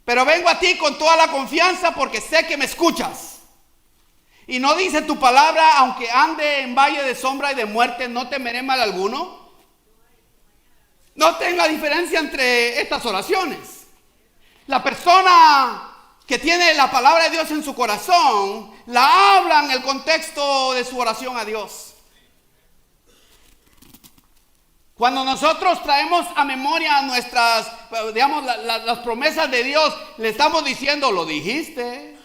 pero vengo a ti con toda la confianza porque sé que me escuchas. Y no dice tu palabra, aunque ande en valle de sombra y de muerte, no temeré mal alguno. Noten la diferencia entre estas oraciones. La persona que tiene la palabra de Dios en su corazón, la habla en el contexto de su oración a Dios. Cuando nosotros traemos a memoria nuestras, digamos, las promesas de Dios, le estamos diciendo, lo dijiste,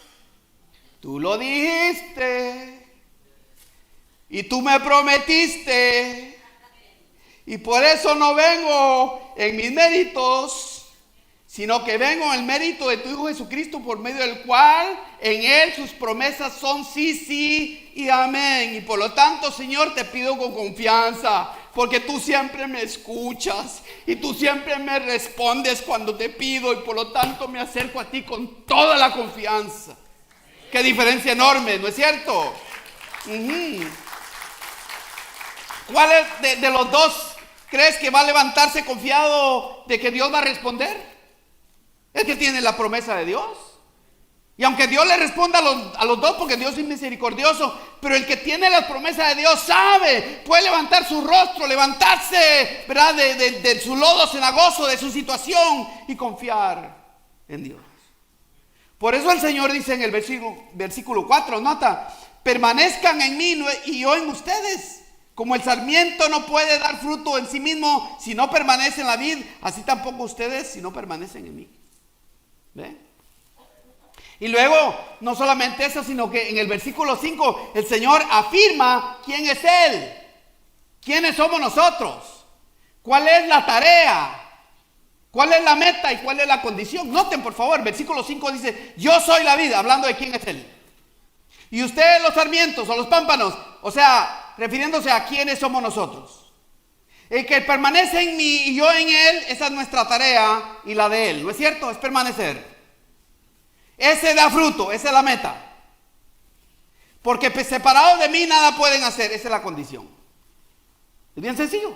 tú lo dijiste, y tú me prometiste, y por eso no vengo en mis méritos, sino que vengo en el mérito de tu Hijo Jesucristo, por medio del cual en Él sus promesas son sí, sí y amén. Y por lo tanto, Señor, te pido con confianza, porque tú siempre me escuchas y tú siempre me respondes cuando te pido, y por lo tanto me acerco a ti con toda la confianza. Qué diferencia enorme, ¿no es cierto? ¿Cuál es de los dos crees que va a levantarse confiado de que Dios va a responder? El que tiene la promesa de Dios. Y aunque Dios le responda a los dos, porque Dios es misericordioso, pero el que tiene las promesas de Dios sabe, puede levantar su rostro, levantarse, ¿verdad?, de su lodo cenagoso, de su situación, y confiar en Dios. Por eso el Señor dice en el versículo 4, nota, permanezcan en mí y yo en ustedes. Como el sarmiento no puede dar fruto en sí mismo si no permanece en la vid, así tampoco ustedes si no permanecen en mí. ¿Ve? Y luego, no solamente eso, sino que en el versículo 5, el Señor afirma quién es Él, quiénes somos nosotros, cuál es la tarea, cuál es la meta y cuál es la condición. Noten, por favor, versículo 5 dice, yo soy la vid, hablando de quién es Él. Y ustedes los sarmientos o los pámpanos, o sea, refiriéndose a quiénes somos nosotros. El que permanece en mí y yo en Él, esa es nuestra tarea y la de Él, ¿no es cierto? Es permanecer. Ese da fruto, esa es la meta. Porque separados de mí nada pueden hacer, esa es la condición. Es bien sencillo.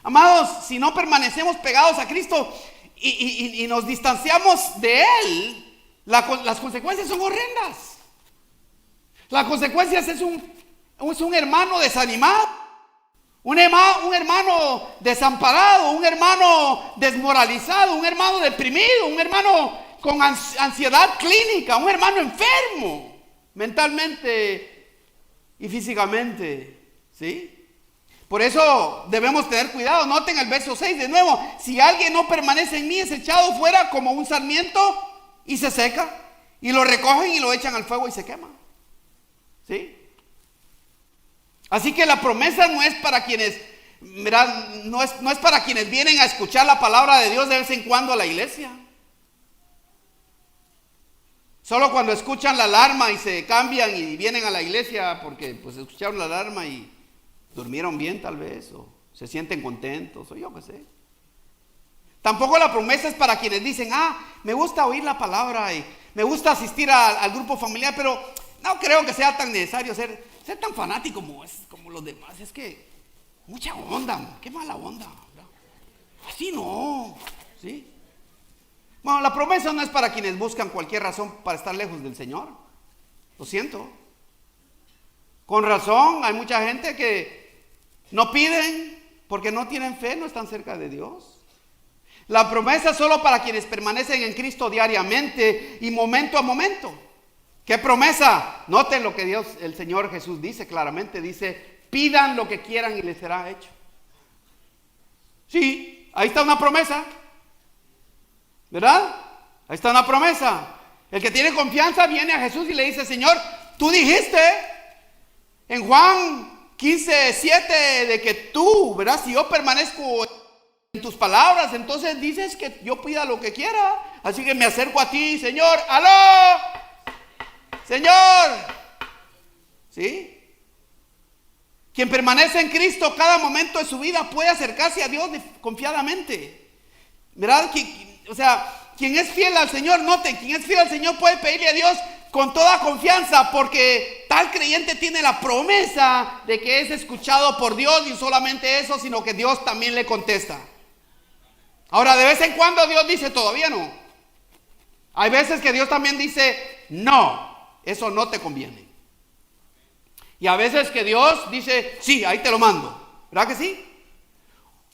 Amados, si no permanecemos pegados a Cristo y nos distanciamos de Él, las consecuencias son horrendas. Las consecuencias es un hermano desanimado, un hermano desamparado, un hermano desmoralizado, un hermano deprimido, un hermano con ansiedad clínica, un hermano enfermo mentalmente y físicamente, ¿sí? Por eso debemos tener cuidado. Noten el verso 6 de nuevo. Si alguien no permanece en mí, es echado fuera como un sarmiento y se seca. Y lo recogen y lo echan al fuego y se quema. ¿Sí? Así que la promesa no es para quienes, mirad, no es para quienes vienen a escuchar la palabra de Dios de vez en cuando a la iglesia. Solo cuando escuchan la alarma y se cambian y vienen a la iglesia porque pues escucharon la alarma y durmieron bien tal vez, o se sienten contentos, o yo qué sé. Tampoco la promesa es para quienes dicen, me gusta oír la palabra y me gusta asistir al grupo familiar, pero no creo que sea tan necesario ser tan fanático como los demás. Es que mucha onda, qué mala onda, ¿verdad? Así no, ¿sí? Bueno, la promesa no es para quienes buscan cualquier razón para estar lejos del Señor. Lo siento. Con razón, hay mucha gente que no piden porque no tienen fe, no están cerca de Dios. La promesa es solo para quienes permanecen en Cristo diariamente y momento a momento. ¿Qué promesa? Noten lo que Dios, el Señor Jesús dice claramente. Dice, pidan lo que quieran y les será hecho. Sí, ahí está una promesa. ¿Verdad? Ahí está una promesa. El que tiene confianza viene a Jesús y le dice, Señor, tú dijiste en Juan 15:7 de que tú, ¿verdad? Si yo permanezco en tus palabras, entonces dices que yo pida lo que quiera. Así que me acerco a ti, Señor. ¡Aló! Señor. ¿Sí? Quien permanece en Cristo cada momento de su vida puede acercarse a Dios confiadamente. ¿Verdad? O sea, quien es fiel al Señor, noten, quien es fiel al Señor puede pedirle a Dios con toda confianza, porque tal creyente tiene la promesa de que es escuchado por Dios, y solamente eso, sino que Dios también le contesta. Ahora, de vez en cuando Dios dice, todavía no. Hay veces que Dios también dice, no, eso no te conviene. Y a veces que Dios dice, sí, ahí te lo mando. ¿Verdad que sí?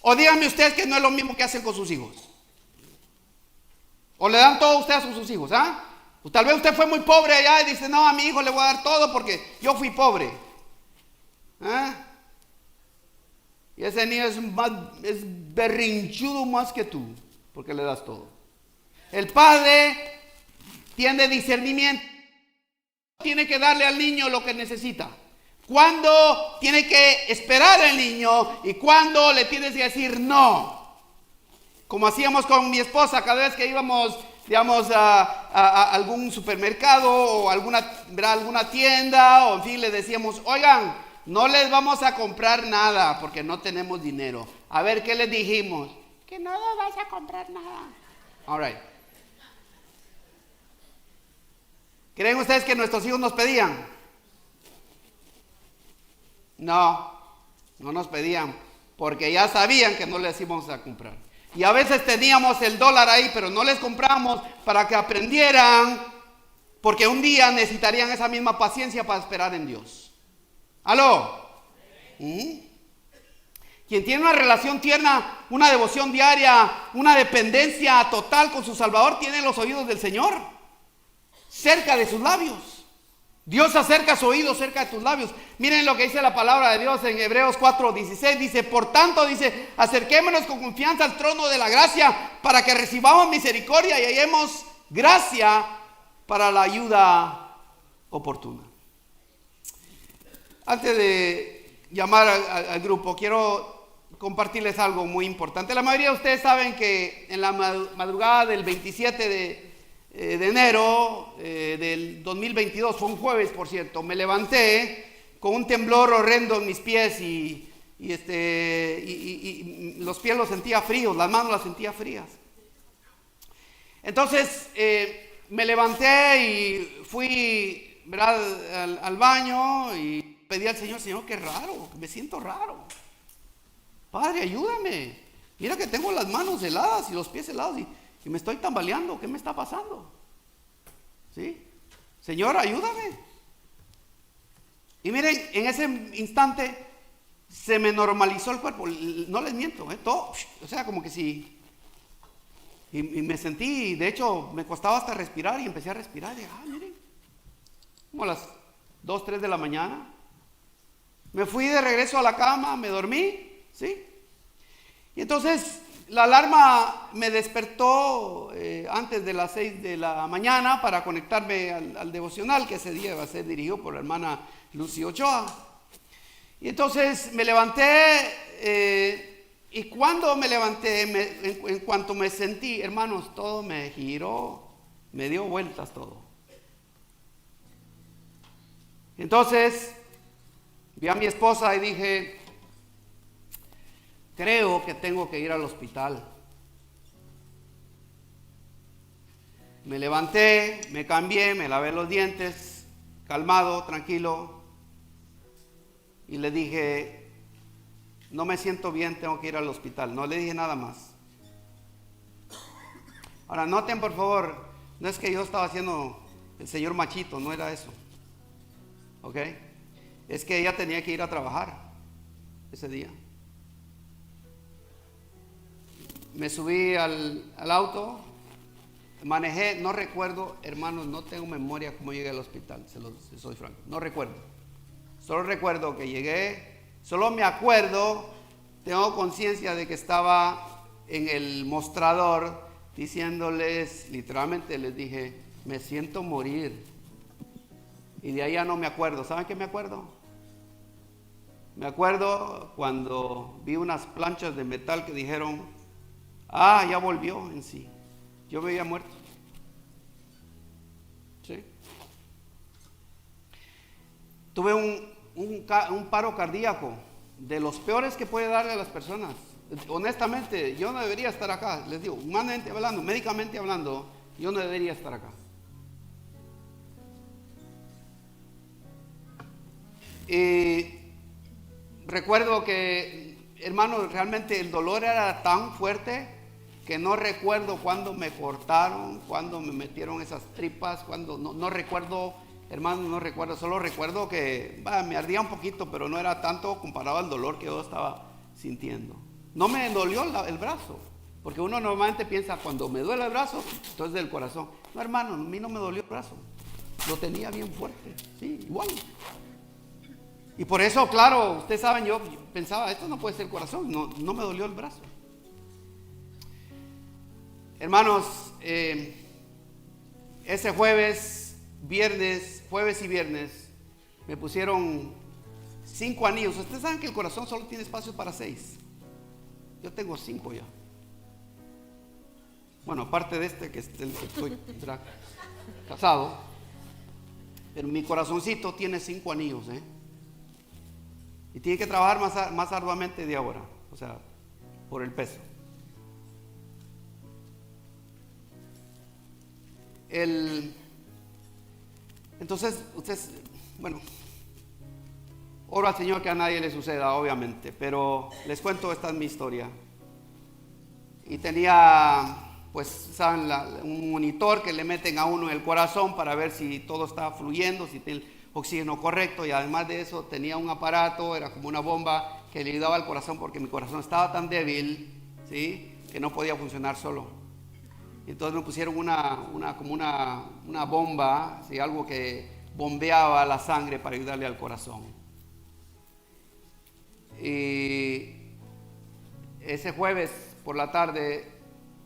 O díganme ustedes que no es lo mismo que hacen con sus hijos. O le dan todo a ustedes a sus hijos, ¿ah? O tal vez usted fue muy pobre allá y dice, no, a mi hijo le voy a dar todo porque yo fui pobre. ¿Ah? Y ese niño es berrinchudo más que tú, porque le das todo. El padre tiene discernimiento. Tiene que darle al niño lo que necesita. Cuando tiene que esperar al niño y cuando le tienes que decir no. Como hacíamos con mi esposa cada vez que íbamos, digamos, a algún supermercado o alguna tienda, o en fin, le decíamos, oigan, no les vamos a comprar nada porque no tenemos dinero. A ver, ¿qué les dijimos? Que no nos vas a comprar nada. All right. ¿Creen ustedes que nuestros hijos nos pedían? No nos pedían, porque ya sabían que no les íbamos a comprar. Y a veces teníamos el dólar ahí, pero no les compramos para que aprendieran, porque un día necesitarían esa misma paciencia para esperar en Dios. ¿Aló? Quien tiene una relación tierna, una devoción diaria, una dependencia total con su Salvador, tiene los oídos del Señor cerca de sus labios. Dios acerca su oído cerca de tus labios. Miren lo que dice la palabra de Dios en Hebreos 4:16. Dice, por tanto, dice, acerquémonos con confianza al trono de la gracia para que recibamos misericordia y hallemos gracia para la ayuda oportuna. Antes de llamar al grupo, quiero compartirles algo muy importante. La mayoría de ustedes saben que en la madrugada del 27 de enero del 2022, fue un jueves por cierto, me levanté con un temblor horrendo en mis pies y los pies los sentía fríos, las manos las sentía frías. Entonces me levanté y fui, ¿verdad?, al baño y pedí al Señor, Señor, qué raro, me siento raro. Padre, ayúdame. Mira que tengo las manos heladas y los pies helados y me estoy tambaleando. ¿Qué me está pasando? ¿Sí? Señor, ayúdame. Y miren, en ese instante se me normalizó el cuerpo. No les miento, todo, o sea, como que sí. Y me sentí, de hecho, me costaba hasta respirar y empecé a respirar. Y miren, como a las 2, 3 de la mañana. Me fui de regreso a la cama, me dormí, ¿sí? Y entonces la alarma me despertó antes de las 6 de la mañana para conectarme al devocional que ese día iba a ser dirigido por la hermana Lucy Ochoa. Y entonces me levanté y cuando me levanté, en cuanto me sentí, hermanos, todo me giró, me dio vueltas todo. Entonces vi a mi esposa y dije, creo que tengo que ir al hospital. Me levanté, me cambié, me lavé los dientes, calmado, tranquilo, y le dije, no me siento bien, tengo que ir al hospital. No le dije nada más. Ahora, noten por favor, no es que yo estaba haciendo el señor machito, no era eso. ¿Ok? Es que ella tenía que ir a trabajar ese día. Me subí al auto, manejé, no recuerdo, hermanos, no tengo memoria cómo llegué al hospital, soy franco, no recuerdo. Solo recuerdo que llegué, solo me acuerdo, tengo conciencia de que estaba en el mostrador diciéndoles, literalmente les dije, me siento morir. Y de ahí ya no me acuerdo. ¿Saben qué me acuerdo? Me acuerdo cuando vi unas planchas de metal que dijeron, ya volvió en sí. Yo me había muerto. ¿Sí? Tuve un paro cardíaco, de los peores que puede darle a las personas. Honestamente, yo no debería estar acá. Les digo, humanamente hablando, médicamente hablando, yo no debería estar acá. Recuerdo que, hermano, realmente el dolor era tan fuerte que no recuerdo cuándo me cortaron, cuándo me metieron esas tripas, cuándo, no recuerdo, hermano, no recuerdo, solo recuerdo que me ardía un poquito, pero no era tanto comparado al dolor que yo estaba sintiendo. No me dolió el brazo, porque uno normalmente piensa, cuando me duele el brazo, entonces del corazón. No, hermano, a mí no me dolió el brazo, lo tenía bien fuerte, sí, igual. Y por eso, claro, ustedes saben, yo pensaba, esto no puede ser el corazón, no me dolió el brazo. Hermanos, ese jueves y viernes, me pusieron 5 anillos. Ustedes saben que el corazón solo tiene espacio para 6. Yo tengo 5 ya. Bueno, aparte de este, que es el que estoy casado, pero mi corazoncito tiene 5 anillos, y tiene que trabajar más arduamente de ahora, o sea, por el peso. Entonces, ustedes, bueno, oro al Señor que a nadie le suceda, obviamente, pero les cuento, esta es mi historia. Y tenía, pues, saben, un monitor que le meten a uno en el corazón para ver si todo está fluyendo, si tiene el oxígeno correcto, y además de eso tenía un aparato, era como una bomba que le ayudaba al corazón porque mi corazón estaba tan débil, ¿sí?, que no podía funcionar solo. Entonces me pusieron como una bomba, ¿sí?, algo que bombeaba la sangre para ayudarle al corazón. Y ese jueves por la tarde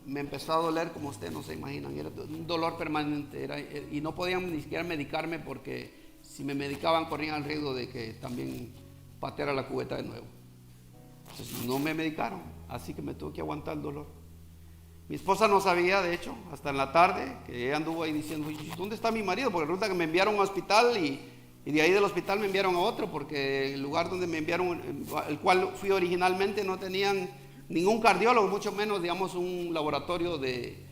me empezó a doler como ustedes no se imaginan, era un dolor permanente, y no podían ni siquiera medicarme porque si me medicaban corrían el riesgo de que también pateara la cubeta de nuevo. Entonces no me medicaron, así que me tuve que aguantar el dolor. Mi esposa no sabía, de hecho, hasta en la tarde, que ella anduvo ahí diciendo, ¿dónde está mi marido? Porque resulta que me enviaron a un hospital y de ahí del hospital me enviaron a otro, porque el lugar donde me enviaron, el cual fui originalmente, no tenían ningún cardiólogo, mucho menos, digamos, un laboratorio de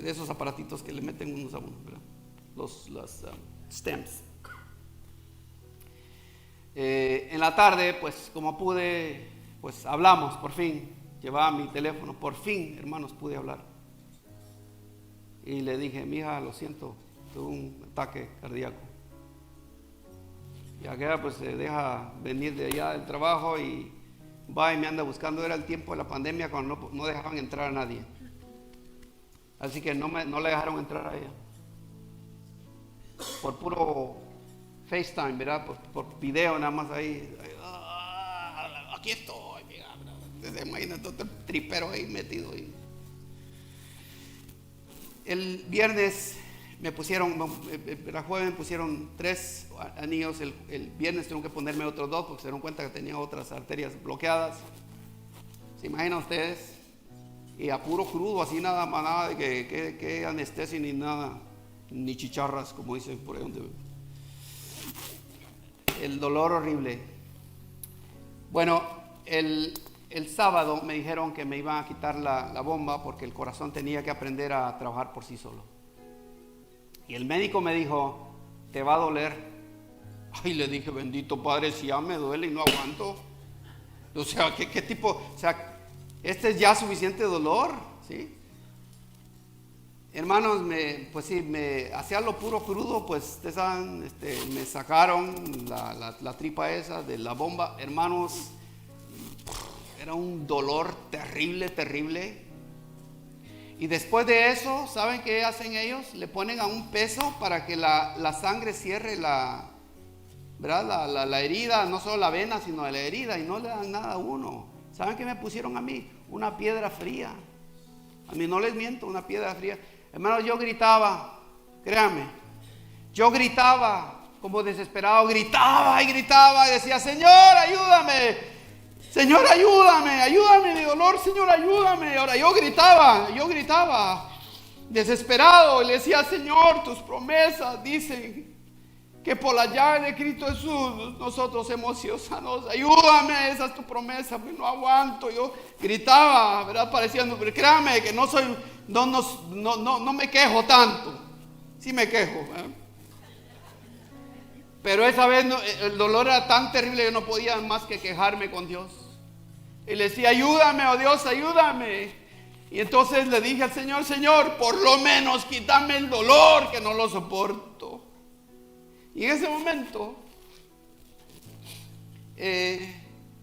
esos aparatitos que le meten unos a uno, ¿verdad? Los stems. En la tarde, pues como pude, pues hablamos, por fin. Llevaba mi teléfono, por fin, hermanos, pude hablar. Y le dije, mija, lo siento, tuve un ataque cardíaco. Y aquella pues se deja venir de allá del trabajo y va y me anda buscando. Era el tiempo de la pandemia cuando no dejaban entrar a nadie. Así que no le dejaron entrar a ella. Por puro FaceTime, ¿verdad? Por video nada más ahí. Aquí estoy, mira, imagínate todo el tripero ahí metido ahí. El viernes me pusieron, la jueves me pusieron 3 anillos, el viernes tengo que ponerme otros 2 porque se dieron cuenta que tenía otras arterias bloqueadas. ¿Se imaginan ustedes? Y a puro crudo, así nada de que anestesia ni nada, ni chicharras, como dicen por ahí donde. El dolor horrible. Bueno, el sábado me dijeron que me iban a quitar la bomba porque el corazón tenía que aprender a trabajar por sí solo. Y el médico me dijo, te va a doler. Ay, le dije, bendito Padre, si ya me duele y no aguanto. O sea, ¿qué tipo? O sea, este es ya suficiente dolor, ¿sí? Hermanos, pues sí, me hacía lo puro crudo, pues ustedes saben, me sacaron la tripa esa de la bomba. Hermanos, era un dolor terrible, terrible. Y después de eso, ¿saben qué hacen ellos? Le ponen a un peso para que la sangre cierre ¿verdad? La herida, no solo la vena, sino la herida, y no le dan nada a uno. ¿Saben qué me pusieron a mí? Una piedra fría. A mí no les miento, una piedra fría. Hermanos, yo gritaba, créanme, yo gritaba como desesperado, gritaba y decía, Señor, ayúdame, Señor, ayúdame, mi dolor, Señor, ayúdame. Ahora yo gritaba desesperado y le decía, Señor, tus promesas dicen que por la llave de Cristo Jesús nosotros hemos sido sanos. Ayúdame, esa es tu promesa, pues no aguanto. Yo gritaba, ¿verdad? Pareciendo, pero créame que no me quejo tanto. Sí me quejo, ¿verdad? Pero esa vez el dolor era tan terrible que no podía más que quejarme con Dios. Y le decía, ayúdame, oh Dios, ayúdame. Y entonces le dije al Señor, Señor, por lo menos quítame el dolor que no lo soporto. Y en ese momento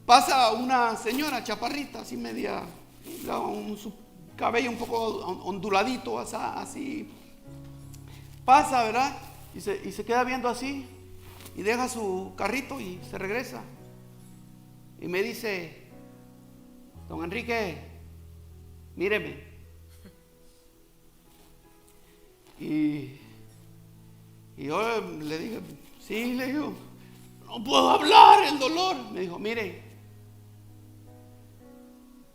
pasa una señora chaparrita, así media, su cabello un poco onduladito, así. Pasa, ¿verdad? Y se queda viendo así. Y deja su carrito y se regresa. Y me dice, don Enrique, míreme. Y yo le dije, sí, le digo, no puedo hablar, el dolor. Me dijo, mire,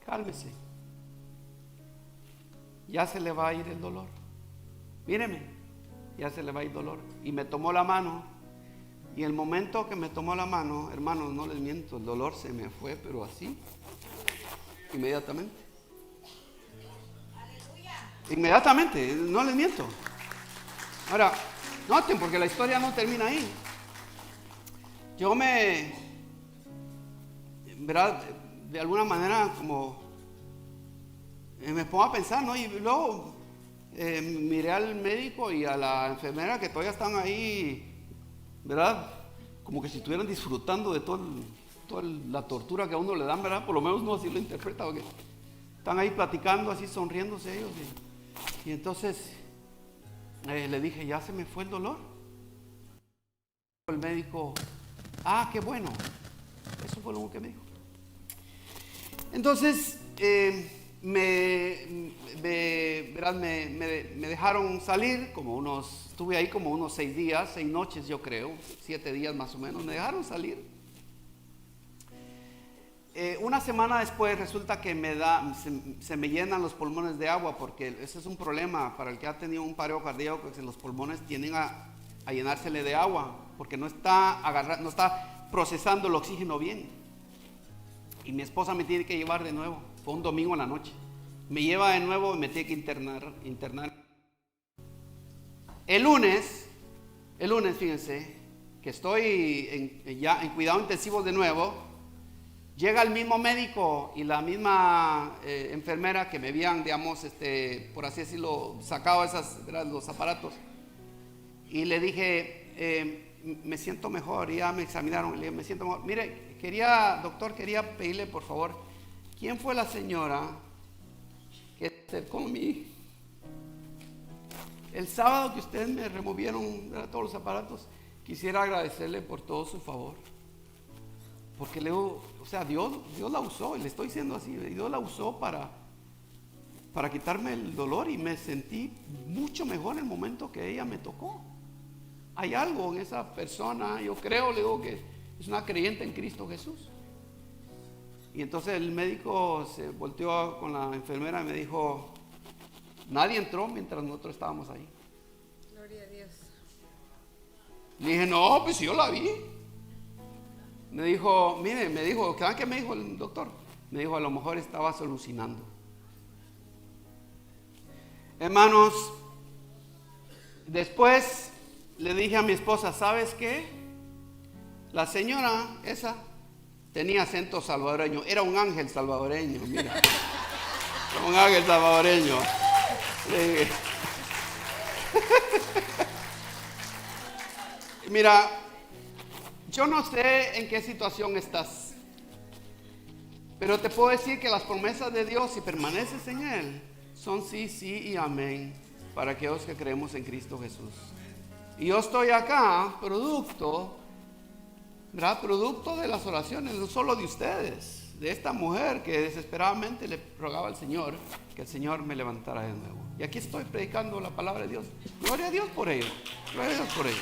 cálmese. Ya se le va a ir el dolor. Míreme, ya se le va a ir el dolor. Y me tomó la mano. Y el momento que me tomó la mano, hermanos, no les miento, el dolor se me fue, pero así, inmediatamente. Inmediatamente, no les miento. Ahora, noten, porque la historia no termina ahí. Yo ¿verdad? De alguna manera como me pongo a pensar, ¿no? Y luego miré al médico y a la enfermera que todavía están ahí, ¿verdad? Como que si estuvieran disfrutando de toda la tortura que a uno le dan, ¿verdad? Por lo menos uno así lo interpreta, porque están ahí platicando, así sonriéndose ellos. Y entonces le dije, ¿ya se me fue el dolor? El médico, qué bueno. Eso fue lo que me dijo. Entonces, ¿verdad? me dejaron salir estuve ahí como unos 6 días, 6 noches yo creo, 7 días más o menos, me dejaron salir. Una semana después resulta que se me llenan los pulmones de agua, porque ese es un problema para el que ha tenido un paro cardíaco, que los pulmones tienden a llenársele de agua, porque no está procesando el oxígeno bien. Y mi esposa me tiene que llevar de nuevo. Fue un domingo en la noche. Me lleva de nuevo y me tiene que internar. El lunes, fíjense, que estoy ya en cuidado intensivo de nuevo, llega el mismo médico y la misma enfermera que me habían, digamos, por así decirlo, sacado los aparatos. Y le dije, me siento mejor. Y ya me examinaron y le dije, me siento mejor. Mire, doctor, quería pedirle por favor, ¿quién fue la señora que se acercó a mí el sábado que ustedes me removieron todos los aparatos? quisiera agradecerle por todo su favor. Porque Dios la usó, y le estoy diciendo así, Dios la usó para quitarme el dolor, y me sentí mucho mejor en el momento que ella me tocó. Hay algo en esa persona, yo creo, le digo que es una creyente en Cristo Jesús. Y entonces el médico se volteó con la enfermera y me dijo, nadie entró mientras nosotros estábamos ahí. Gloria a Dios. Le dije, no, pues yo la vi. Me dijo, mire, ¿saben qué me dijo el doctor? Me dijo, a lo mejor estabas alucinando. Hermanos, después le dije a mi esposa, ¿sabes qué? La señora esa tenía acento salvadoreño, era un ángel salvadoreño, mira. Un ángel salvadoreño. Le dije, mira, yo no sé en qué situación estás, pero te puedo decir que las promesas de Dios, si permaneces en Él, son sí, sí y amén para aquellos que creemos en Cristo Jesús. Y yo estoy acá, producto de las oraciones, no solo de ustedes, de esta mujer que desesperadamente le rogaba al Señor que el Señor me levantara de nuevo. Y aquí estoy predicando la palabra de Dios. Gloria a Dios por ello. Gloria a Dios por ello.